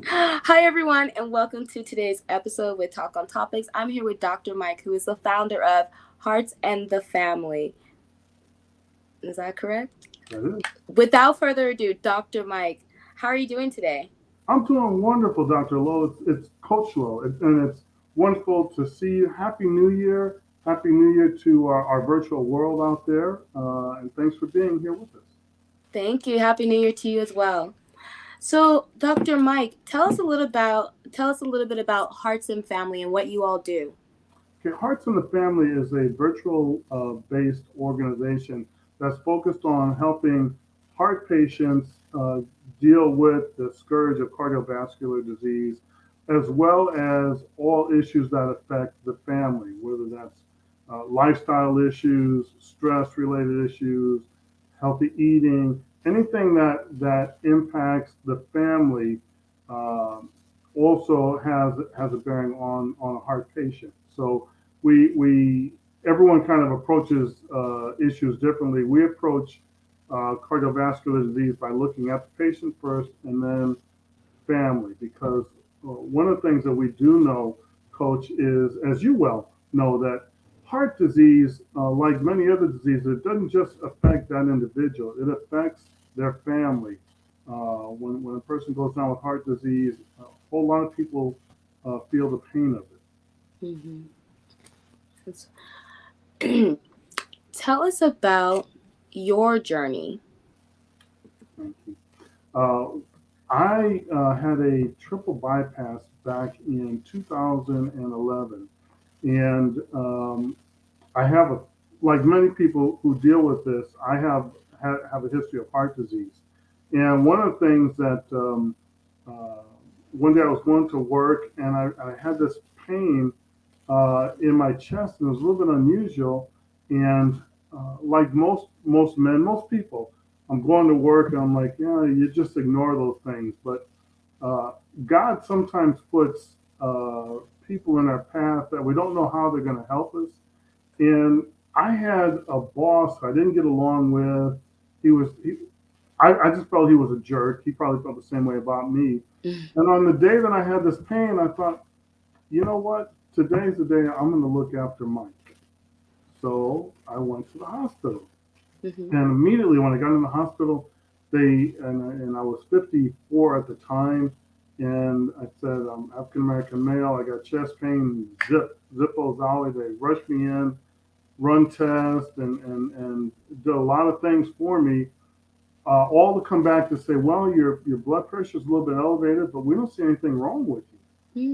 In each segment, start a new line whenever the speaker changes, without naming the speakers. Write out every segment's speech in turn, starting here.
Hi, everyone, and welcome to today's episode with Talk on Topics. I'm here with Dr. Mike, who is the founder of Hearts and the Family. Is that correct?
That is.
Without further ado, Dr. Mike, how are you doing today?
I'm doing wonderful, Dr. Lowe. It's Coach Lowe, and it's wonderful to see you. Happy New Year. Happy New Year to our virtual world out there. And thanks for being here with us.
Thank you. Happy New Year to you as well. So, Dr. Mike, tell us a little bit about Hearts and Family and what you all do.
Okay, Hearts in the Family is a virtual based organization that's focused on helping heart patients deal with the scourge of cardiovascular disease, as well as all issues that affect the family, whether that's lifestyle issues, stress related issues, healthy eating, anything that impacts the family. um Also has a bearing on a heart patient. So we everyone kind of approaches issues differently. We approach cardiovascular disease by looking at the patient first and then family, because one of the things that we do know, Coach, is, as you well know, that heart disease, like many other diseases, it doesn't just affect that individual; it affects their family. When a person goes down with heart disease, a whole lot of people feel the pain of it.
Hmm. Tell us about your journey.
Thank you. Uh, I had a triple bypass back in 2011, and I have a like many people who deal with this. I have a history of heart disease, and one of the things that uh, one day I was going to work and I had this pain in my chest, and it was a little bit unusual. And like most men, most people, I'm going to work and I'm like, yeah, you just ignore those things. But uh, God sometimes puts people in our path that we don't know how they're going to help us. And I had a boss I didn't get along with. He was he, I just felt he was a jerk. He probably felt the same way about me. And on the day that I had this pain, I thought, you know what? Today's the day I'm going to look after Mike. So I went to the hospital.
Hmm.
And immediately when I got in the hospital, and I was 54 at the time, and I said I'm African American male. I got chest pain. Zippo Zowie. They rushed me in, run tests, and did a lot of things for me. All to come back to say, well, your blood pressure is a little bit elevated, but we don't see anything wrong with you.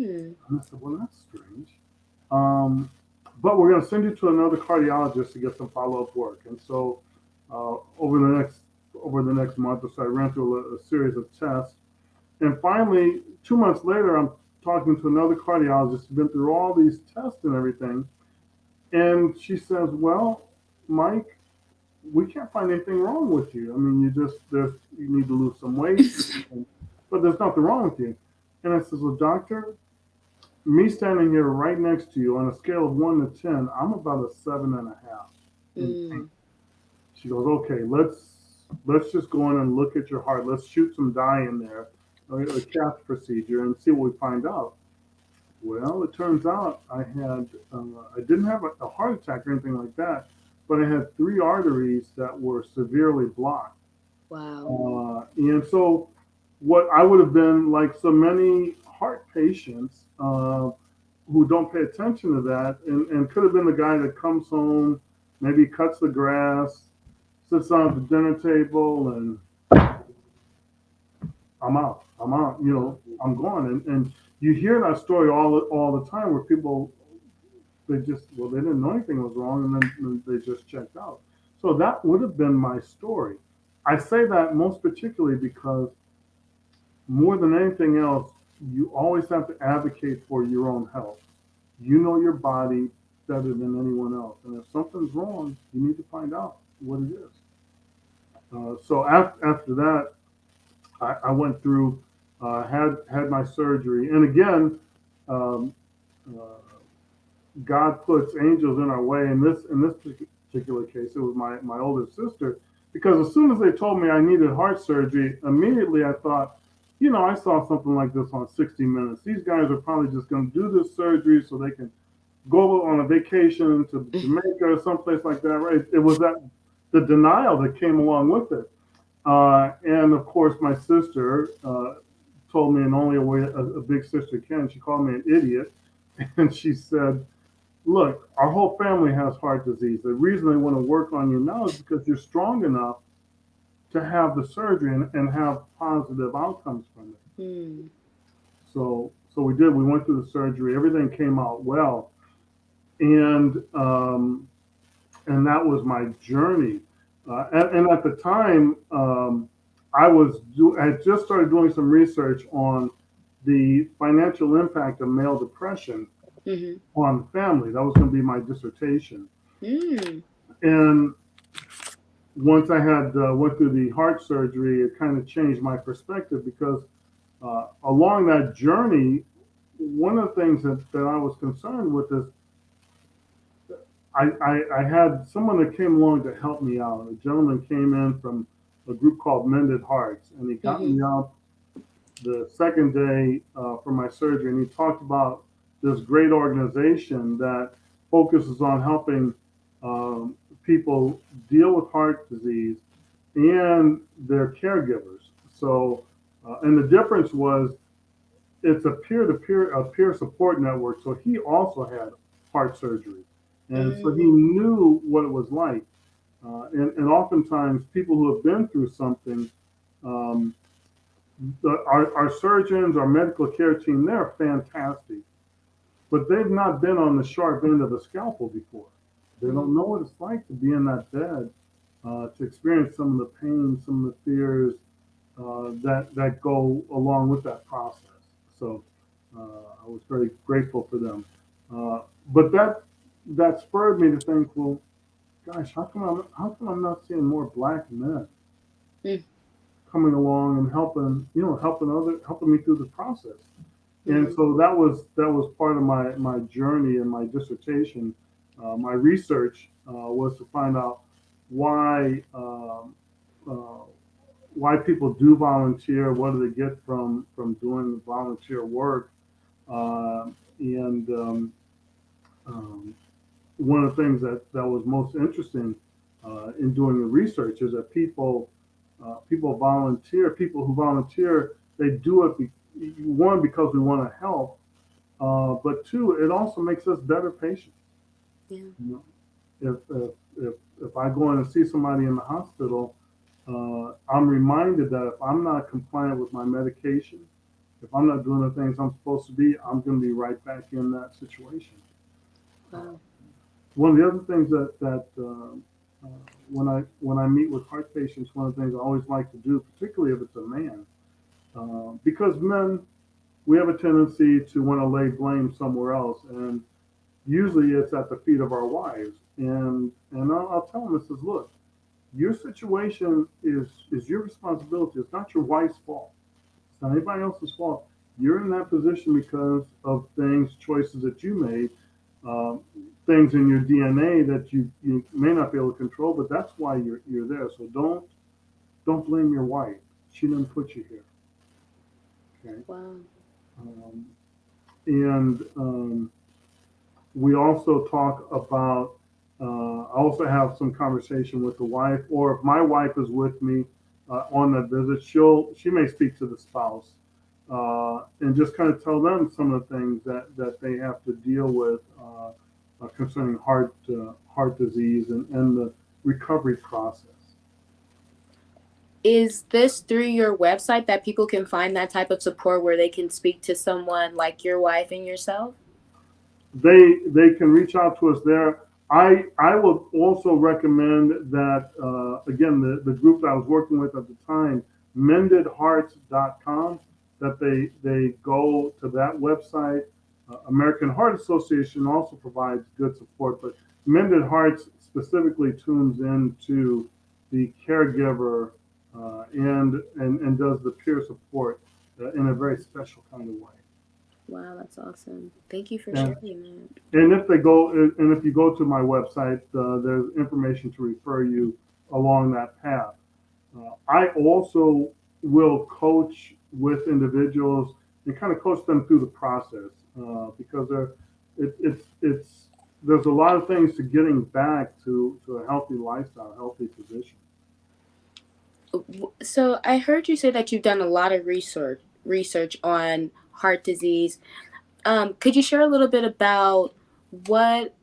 Hmm.
And I said, well, that's strange. Um, but we're going to send you to another cardiologist to get some follow-up work. And so uh, over the next over the next month or so, I ran through a series of tests, and finally, 2 months later, I'm talking to another cardiologist who's been through all these tests and everything, and she says, "Well, Mike, we can't find anything wrong with you. I mean, you need to lose some weight, but there's nothing wrong with you." And I says, "Well, doctor, me standing here right next to you on a scale of 1 to 10, I'm about a 7.5 in pain."
Mm.
She goes, "Okay, let's just go in and look at your heart. Let's shoot some dye in there, a cath procedure, and see what we find out." Well, it turns out I didn't have a heart attack or anything like that, but I had three arteries that were severely blocked.
Wow.
And so, what I would have been like so many heart patients who don't pay attention to that, and could have been the guy that comes home, maybe cuts the grass, sits down at the dinner table, and I'm out. I'm out. I'm gone. And you hear that story all the time where people they didn't know anything was wrong, and then they just checked out. So that would have been my story. I say that most particularly because more than anything else, you always have to advocate for your own health. You know your body better than anyone else, and if something's wrong, you need to find out what it is. So after that, I went through, had my surgery, and again, um, uh, God puts angels in our way. In this particular case, it was my older sister, because as soon as they told me I needed heart surgery, immediately I thought, I saw something like this on 60 Minutes. These guys are probably just going to do this surgery so they can go on a vacation to Jamaica or someplace like that, right? It was that the denial that came along with it. And of course, my sister told me in only a way a big sister can. She called me an idiot, and she said, "Look, our whole family has heart disease. The reason they want to work on you now is because you're strong enough to have the surgery and have positive outcomes from it."
Mm.
So we did. We went through the surgery. Everything came out well, and and that was my journey. And at the time, I had just started doing some research on the financial impact of male depression
Mm-hmm.
on the family. That was going to be my dissertation.
Mm.
And once I had went through the heart surgery, it kind of changed my perspective because along that journey, one of the things that I was concerned with is I had someone that came along to help me out. A gentleman came in from a group called Mended Hearts, and he got
Mm-hmm.
me up the second day for my surgery, and he talked about this great organization that focuses on helping people deal with heart disease and their caregivers. So, and the difference was it's a peer-to-peer, a peer support network. So he also had heart surgery, and so he
Mm.
knew what it was like. And oftentimes, people who have been through something, um, our surgeons, our medical care team, they're fantastic, but they've not been on the sharp end of a scalpel before. They don't
Mm.
know what it's like to be in that bed, to experience some of the pain, some of the fears that go along with that process. So I was very grateful for them. But that spurred me to think, well, gosh, how come I'm not seeing more black men
Mm.
coming along and helping me through the process? And
Mm.
so that was part of my journey and my dissertation. My research was to find out why uh, why people do volunteer, what do they get from doing the volunteer work, and um, one of the things that was most interesting in doing the research is that people volunteer. People who volunteer, they do it one because we want to help, but two, it also makes us better patients.
Yeah.
You know, if I go in and see somebody in the hospital, I'm reminded that if I'm not compliant with my medication, if I'm not doing the things I'm supposed to be, I'm going to be right back in that situation. Uh,
Wow.
One of the other things that when I meet with heart patients, one of the things I always like to do, particularly if it's a man, because men, we have a tendency to want to lay blame somewhere else, and usually it's at the feet of our wives. And I'll tell them, this is, look, your situation is your responsibility. It's not your wife's fault. It's not anybody else's fault. You're in that position because of things, choices that you made, um, things in your DNA that you may not be able to control, but that's why you're there. So don't blame your wife. She didn't put you here. Okay.
Wow.
Um, and we also talk about. I also have some conversation with the wife, or if my wife is with me on that visit, she may speak to the spouse and just kind of tell them some of the things that they have to deal with concerning heart disease and the recovery process.
Is this through your website that people can find that type of support where they can speak to someone like your wife and yourself?
They can reach out to us there. I would also recommend that again the group that I was working with at the time, mendedhearts.com, that they go to that website. American Heart Association also provides good support, but Mended Hearts specifically tunes into the caregiver and does the peer support in a very special kind of way.
Wow, that's awesome. Thank you for
And
sharing that.
and if you go to my website, there's information to refer you along that path. I also will coach with individuals and kind of coach them through the process because it's there's a lot of things to getting back to a healthy lifestyle, a healthy position.
So I heard you say that you've done a lot of research on heart disease. Could you share a little bit about what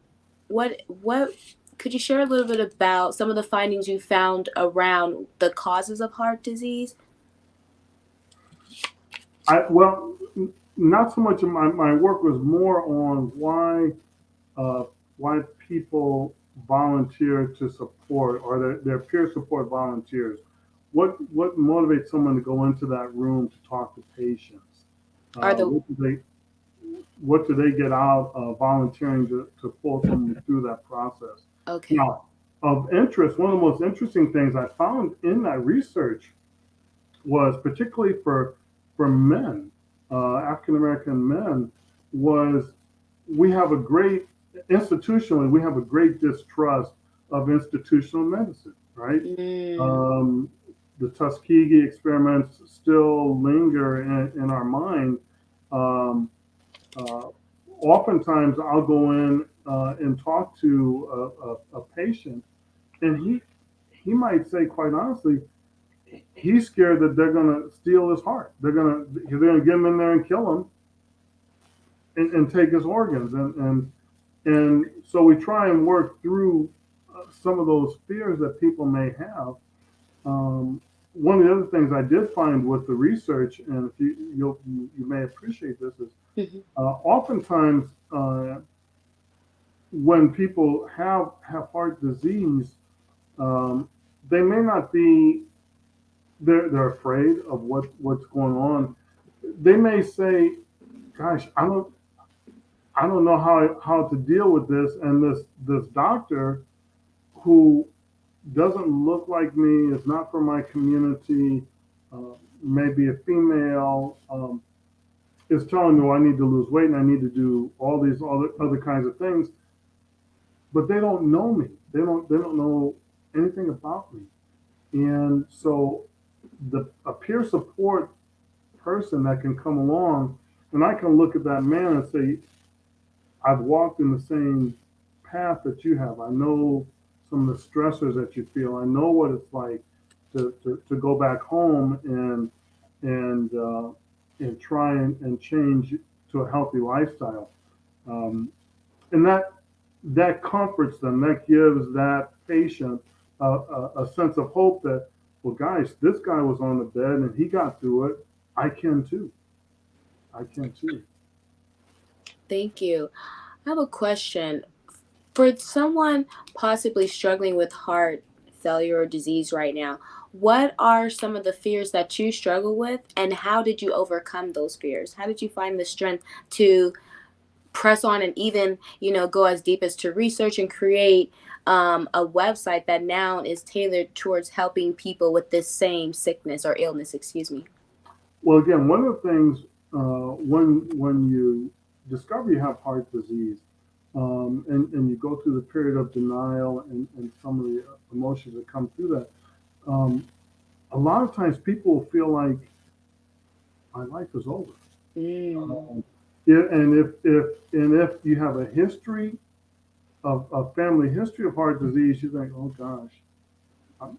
what could you share a little bit about some of the findings you found around the causes of heart disease?
Well, not so much of my work was more on uh, why people volunteer to support or their peer support volunteers. What motivates someone to go into that room to talk to patients?
Are the
What do they get out of volunteering to pull someone through that process?
Okay.
Now, of interest, one of the most interesting things I found in that research was particularly for men, African American men, was we have a great institutionally we have a great distrust of institutional medicine, right?
Mm,
Um, the Tuskegee experiments still linger in our mind. Um, uh, Oftentimes, I'll go in and talk to a patient, and he might say, quite honestly, he's scared that they're going to steal his heart. They're gonna get him in there and kill him and take his organs. And so we try and work through some of those fears that people may have. Um, One of the other things I did find with the research, and if you may appreciate this, is
mhm.
oftentimes when people have heart disease, um, they may not be they're afraid of what's going on. They may say, "Gosh, I don't know how to deal with this," and this doctor who doesn't look like me, is not from my community, maybe a female, is telling me, well, I need to lose weight and I need to do all these other kinds of things, but they don't know me. They don't know anything about me, and so the a peer support person that can come along, and I can look at that man and say, I've walked in the same path that you have. I know some of the stressors that you feel. I know what it's like to go back home and and try and change to a healthy lifestyle. Um, and that comforts them. That gives that patient a sense of hope that, well, guys, this guy was on the bed and he got through it. I can too. I can too.
Thank you. I have a question. For someone possibly struggling with heart failure or disease right now, what are some of the fears that you struggle with, and how did you overcome those fears? How did you find the strength to press on and even, go as deep as to research and create a website that now is tailored towards helping people with this same sickness or illness, excuse me?
Well, again, one of the things when you discover you have heart disease, and you go through the period of denial and some of the emotions that come through that, um, a lot of times people feel like my life is over.
Mm.
Um, yeah, and if you have a history of a family history of heart disease, you think, oh gosh,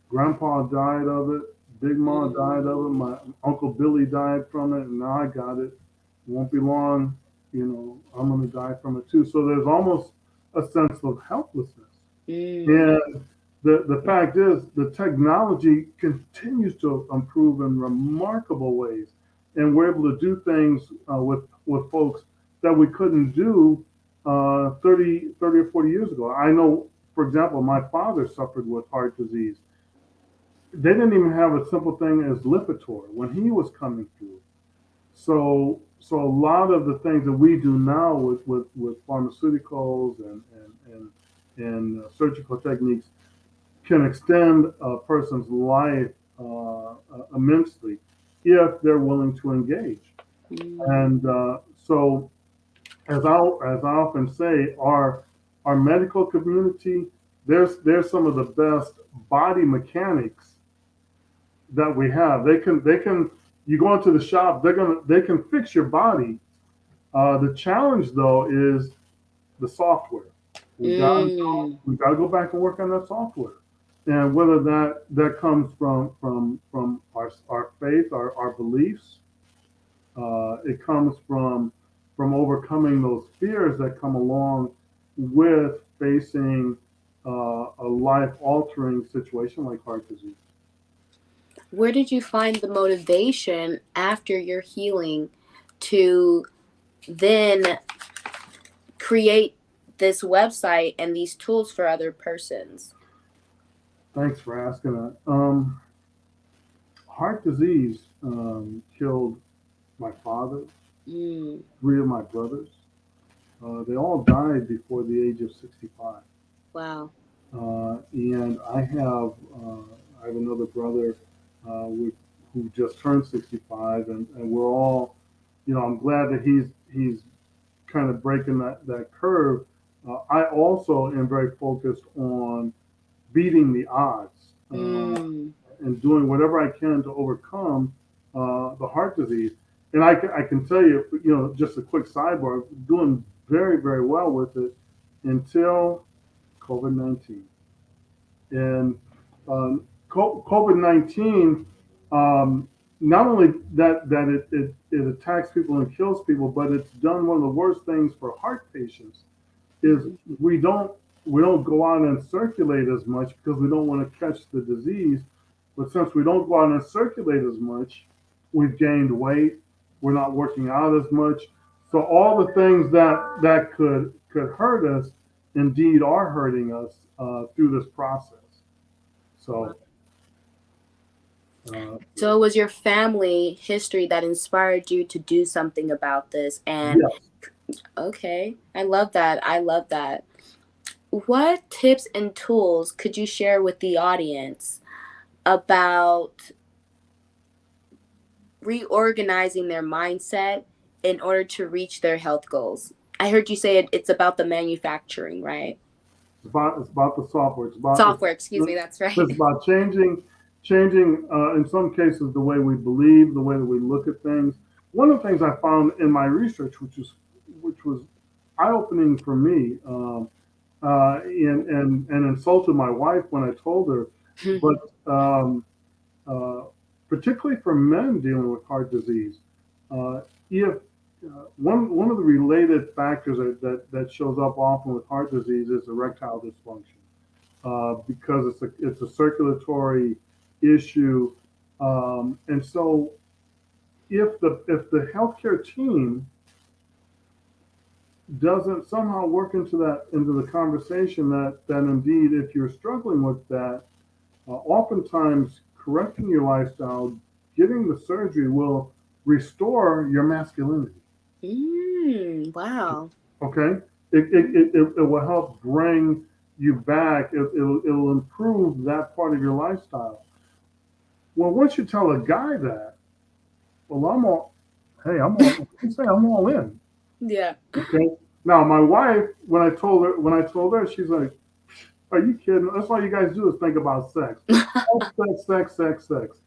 grandpa died of it, big mom died of it,
Mm.
my uncle Billy died from it, and now I got it. It won't be long, I'm going to die from it too. So there's almost a sense of helplessness.
Mm.
And the fact is, the technology continues to improve in remarkable ways, and we're able to do things with folks that we couldn't do 30 or 40 years ago. I know, for example, my father suffered with heart disease. They didn't even have a simple thing as Lipitor when he was coming through. So a lot of the things that we do now with pharmaceuticals and surgical techniques can extend a person's life immensely if they're willing to engage.
Mm.
And so, as I often say, our medical community, there's some of the best body mechanics that we have. They can You go into the shop, they can fix your body. The challenge though is the software.
Mm.
We got to go back and work on that software, and whether that comes from our faith, our beliefs, it comes from overcoming those fears that come along with facing a life altering situation like heart disease.
Where did you find the motivation after your healing to then create this website and these tools for other persons?
Thanks for asking that. Heart disease killed my father,
Mm.
three of my brothers. They all died before the age of 65.
Wow.
And I have another brother who just turned 65, and we're all, I'm glad that he's kind of breaking that curve. I also am very focused on beating the odds
Mm.
and doing whatever I can to overcome the heart disease. And I can tell you, just a quick sidebar, doing very, very well with it until COVID-19. And COVID-19, not only that it attacks people and kills people, but it's done one of the worst things for heart patients is
Mhm.
we don't go out and circulate as much because we don't want to catch the disease. But since we don't go out and circulate as much, we've gained weight. We're not working out as much. So all the things that could hurt us indeed are hurting us through this process.
Wow.
So uh,
So it was your family history that inspired you to do something about this. And
yes,
okay, I love that. I love that. What tips and tools could you share with the audience about reorganizing their mindset in order to reach their health goals? I heard you say it's about the manufacturing, right?
it's about the software.
Software, excuse me, that's
It's
right.
about changing in some cases the way we believe, the way that we look at things. One of the things I found in my research, which was eye opening for me, and insulted my wife when I told her, but um, uh, particularly for men dealing with heart disease, if one of the related factors that shows up often with heart disease is erectile dysfunction because it's a circulatory issue, and so if the healthcare team doesn't somehow work into the conversation that indeed if you're struggling with that, oftentimes correcting your lifestyle, getting the surgery will restore your masculinity.
Wow.
Okay, it will help bring you back. It'll improve that part of your lifestyle. Well, once you tell a guy that, well, I'm all, hey, I'm all, you say I'm all in.
Yeah.
Okay. Now, my wife, when I told her, she's like, "Are you kidding? That's all you guys do is think about sex, sex, sex, sex, sex."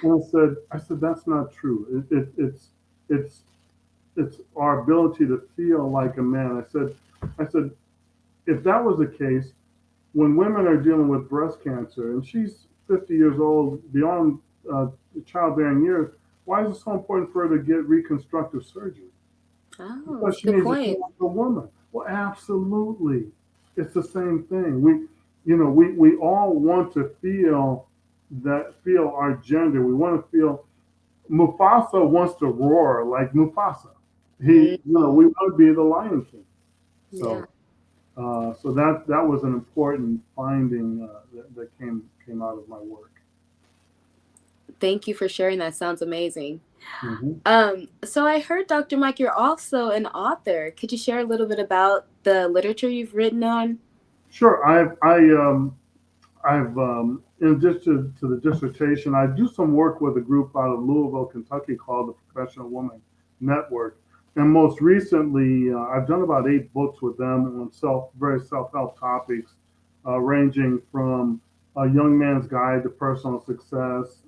And I said, that's not true. It's it's our ability to feel like a man. I said, if that was the case, when women are dealing with breast cancer, and she's 50 years old, beyond childbearing years, why is it so important for her to get reconstructive surgery?
Oh,
Because
that's a
she
good
needs to feel
point.
like a woman. Well, absolutely, it's the same thing. We all want to feel our gender. We want to feel. Mufasa wants to roar like Mufasa. We
Mm.
want to be the Lion King.
Yeah.
So that was an important finding that came out of my work.
Thank you for sharing that. Sounds amazing.
Hmm.
So I heard, Dr. Mike, you're also an author. Could you share a little bit about the literature you've written on?
Sure, I've in addition to the dissertation, I do some work with a group out of Louisville, Kentucky called the Professional Woman Network, and most recently, I've done about 8 books with them on very self-help topics, ranging from a young man's guide to personal success,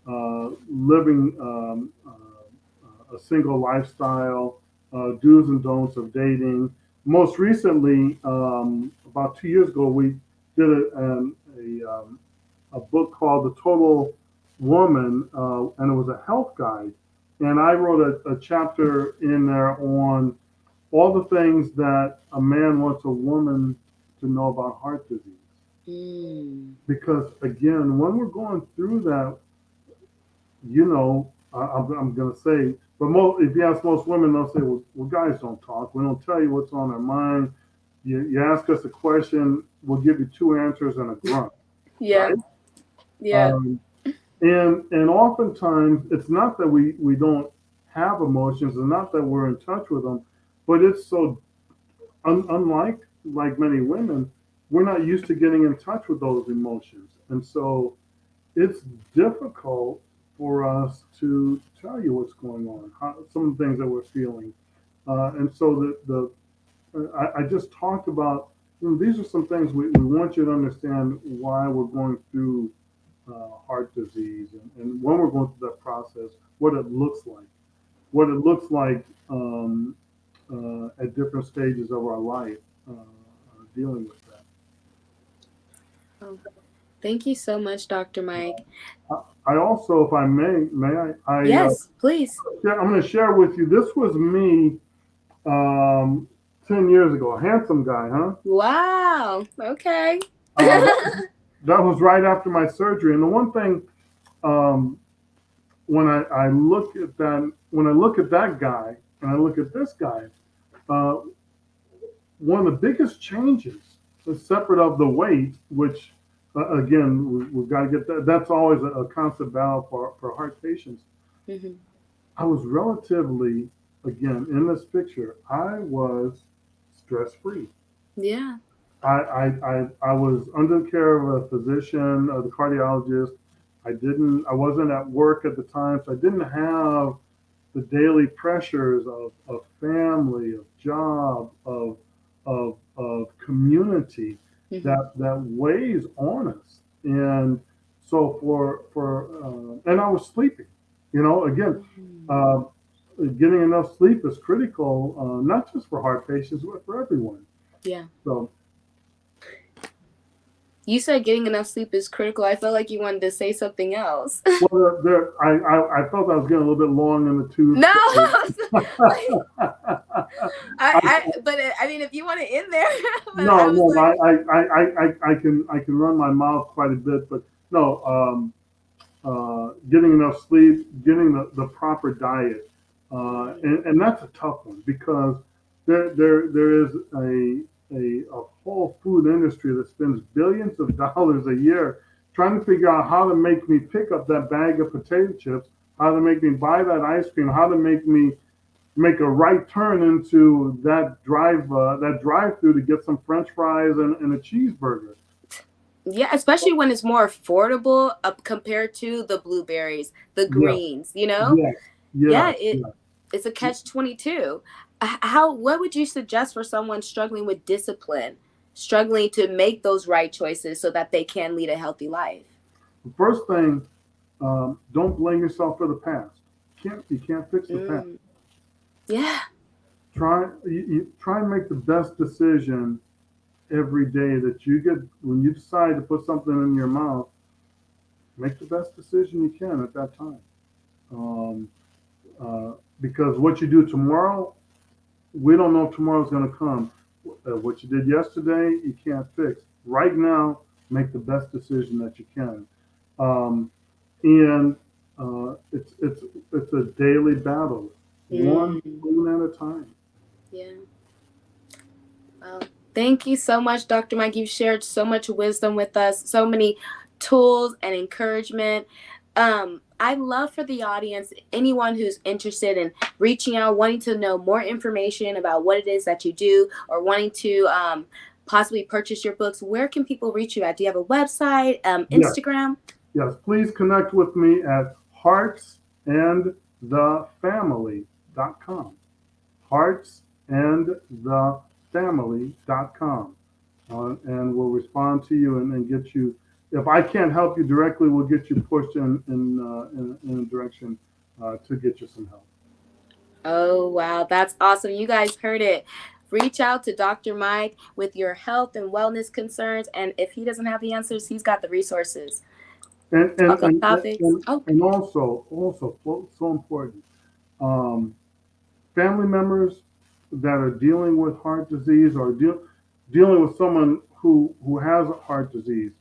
living a single lifestyle, do's and don'ts of dating. Most recently, about 2 years ago, we did a book called The Total Woman, and it was a health guide. And I wrote a chapter in there on all the things that a man wants a woman to know about heart disease.
Mm.
Because again, when we're going through that, I'm going to say, but if you ask most women, they'll say, well, guys don't talk. We don't tell you what's on our mind. You ask us a question, we'll give you two answers and a grunt,
Yeah.
right?
Yeah.
Um, and oftentimes, it's not that we don't have emotions, and not that we're in touch with them, but it's so unlike like many women, we're not used to getting in touch with those emotions, and so it's difficult for us to tell you what's going on, some of the things that we're feeling, and so I just talked about. These are some things we want you to understand why we're going through heart disease, and when we're going through that process, what it looks like at different stages of our life, dealing with that.
Oh, thank you so much, Dr. Mike.
I also, if I may
Yes, please.
I'm going to share with you. This was me um, 10 years ago. A handsome guy, huh?
Wow. Okay.
Uh, that was right after my surgery. And the one thing, um, I look at that, when I look at that guy and I look at this guy, uh, one of the biggest changes, separate of the weight, which again we've got to get that. That's always a constant battle for heart patients.
Hmm.
I was relatively, again, in this picture, I was stress free.
Yeah.
I was under the care of a physician, the cardiologist. I wasn't at work at the time, so I didn't have the daily pressures of family, of job, of community
Hmm.
that weighs on us. And so and I was sleeping. Again,
Mm.
uh, getting enough sleep is critical, not just for heart patients, but for everyone.
Yeah.
So,
You said getting enough sleep is critical. I felt like you wanted to say something else.
well, I felt I was getting a little bit long in the tooth.
No.
So,
Like, but I mean, if you want to end there, but
no,
I was
no,
like,
I can run my mouth quite a bit, but no, getting enough sleep, getting the proper diet, and that's a tough one because there is a whole food industry that spends billions of dollars a year trying to figure out how to make me pick up that bag of potato chips, how to make me buy that ice cream, how to make a right turn into that drive through to get some French fries and a cheeseburger.
yeah, especially when it's more affordable up compared to the blueberries, the
Yes,
greens, you know?
yes,
Yeah,
yes,
it
yes.
it's a catch 22. How what would you suggest for someone struggling with discipline, struggling to make those right choices so that they can lead a healthy life?
The first thing, don't blame yourself for the past. You can't fix the past.
Mm, yeah.
Try and make the best decision every day that you get when you decide to put something in your mouth. Make the best decision you can at that time. Um, uh, because what you do tomorrow, we don't know if tomorrow's going to come. What you did yesterday, you can't fix. Right now, make the best decision that you can. Um, and it's a daily battle, one
Mm,
spoon at a time.
yeah. Well, thank you so much, Dr. Mike. You've shared so much wisdom with us, so many tools and encouragement. I'd love for the audience, anyone who's interested in reaching out, wanting to know more information about what it is that you do, or wanting to possibly purchase your books, where can people reach you at? Do you have a website,
Yes,
Instagram?
yes. Please connect with me at heartsandthefamily.com. Heartsandthefamily.com. And we'll respond to you and get you if I can't help you directly, we'll get you pushed in a direction to get you some help.
Oh, wow. That's awesome. You guys heard it. Reach out to Dr. Mike with your health and wellness concerns. And if he doesn't have the answers, he's got the resources.
And and
Talk on
and
topics.
and,
Oh,
and also so important. Um, Family members that are dealing with heart disease or dealing with someone who has heart disease,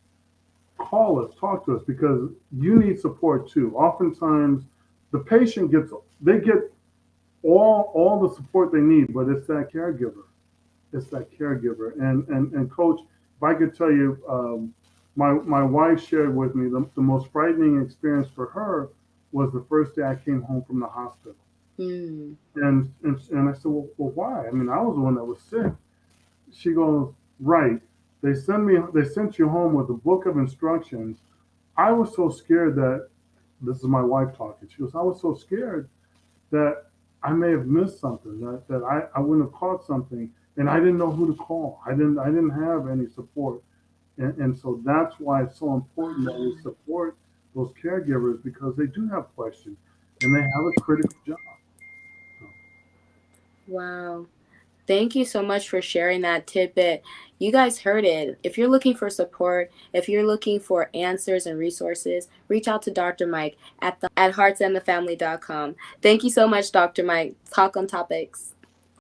call us, talk to us because you need support too. Oftentimes, the patient gets they get all the support they need, but it's that caregiver. It's that caregiver. And coach, if I could tell you, my wife shared with me the most frightening experience for her was the first day I came home from the hospital.
hmm.
And I said, well, why? I mean, I was the one that was sick. She goes, right. They sent you home with a book of instructions. I was so scared that this is my wife talking. She goes, I was so scared that I may have missed something, that I wouldn't have caught something, and I didn't know who to call. I didn't have any support, and so that's why it's so important that we support those caregivers because they do have questions, and they have a critical job. So,
Wow. Thank you so much for sharing that tidbit. You guys heard it. If you're looking for support, if you're looking for answers and resources, reach out to Dr. Mike at heartsandthefamily.com. Thank you so much, Dr. Mike. Talk on topics.